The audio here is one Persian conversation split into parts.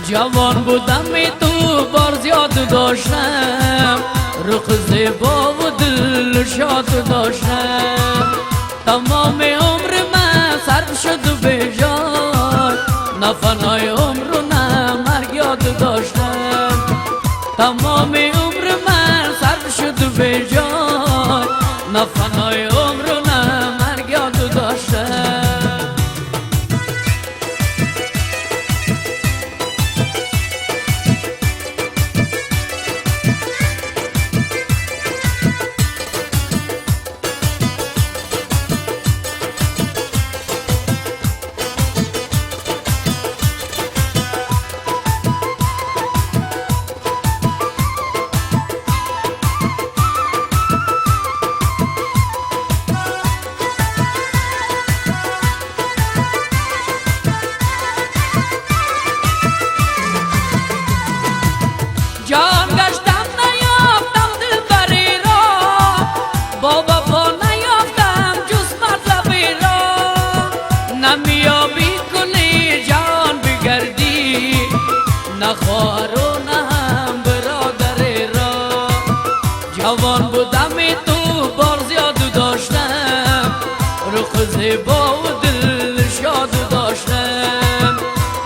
جوان بودم تو بار زیاد داشتم، رخ زیبا و دل شاد داشتم. تمام عمر من صرف شد و به جای، نه فنای عمر و نه مرگ یاد داشتم. تمام عمر من صرف شد و به جای، نه فنای عمر و نه مرگ یاد داشتم. جان گشتم نیافتم دلبری را، با وفا نیافتم جز مطلبی را. نمیابی کنی جان بگردی، نه خواهر و نه هم برادری را. جوان بودم تو بار زیاد داشتم، رخ زیبا و دل شاد داشتم.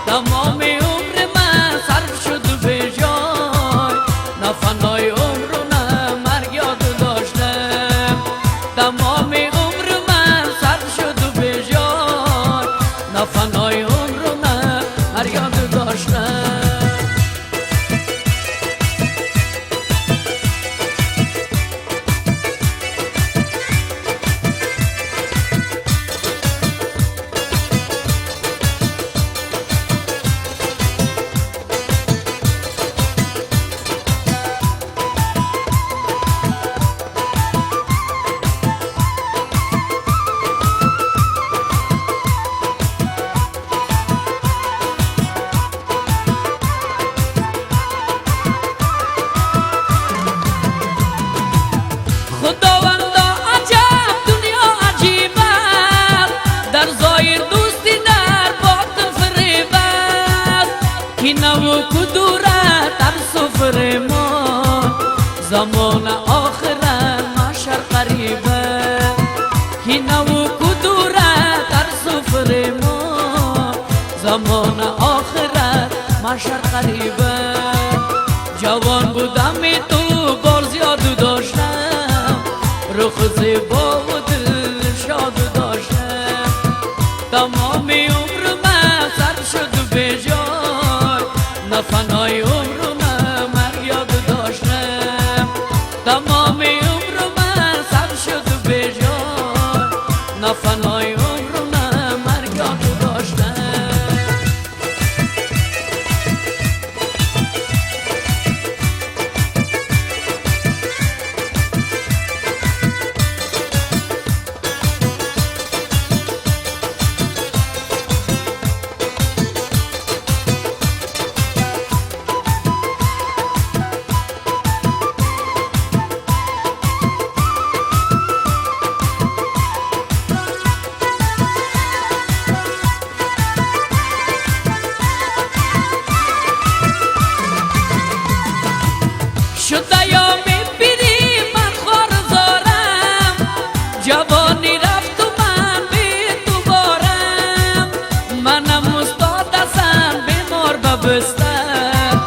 تمام عمر من صرف شد به جای، نه فنای عمر و نه مرگ یاد داشتم. تمام عمر من صرف شد به جای، نه فنای عمر و نه مرگ یاد داشتم. خداوندا عجب دنیا عجیب است، در ظاهر دوستی در باطن فریب است. کینه و کدورت در سفره ما، زمان آخرت محشر قریب است. کینه و کدورت در سفره ما، زمان آخرت محشر قریب است. جوان بودم تو بار زیاد داشتم، رخ زیبا و دل شاد داشتم. تمام عمر من صرف شد به جای، نه فنای عمر و نه مرگ یاد داشتم. تمام عمر من صرف شد به جای، نه فنای عمر و نه مرگ یاد داشتم. شده یا میبینی من خوار زارم، جوانی رفت و من بی تو بارم. منم استاد هستم بیمار ببستر،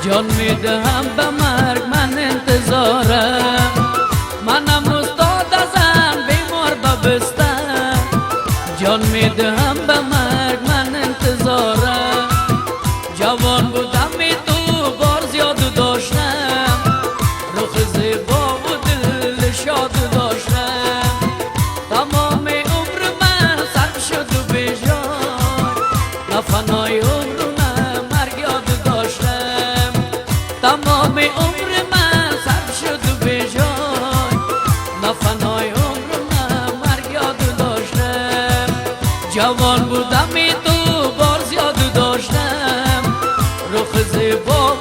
جان میدهم به مرگ من انتظارم. منم استاد هستم بیمار ببستر، جان میدهم به مرگ من انتظارم. جوان بودم تو بار زیاد داشتم، رخ زیبا و دل شاد داشتم. تمام عمر من صرف شد به جای، نه فنای عمر و نه مرگ یاد داشتم. تمام عمر من صرف شد به جای، نه فنای عمر و نه مرگ یاد داشتم. جوان بودم تو بار زیاد داشتم، رخ زیبا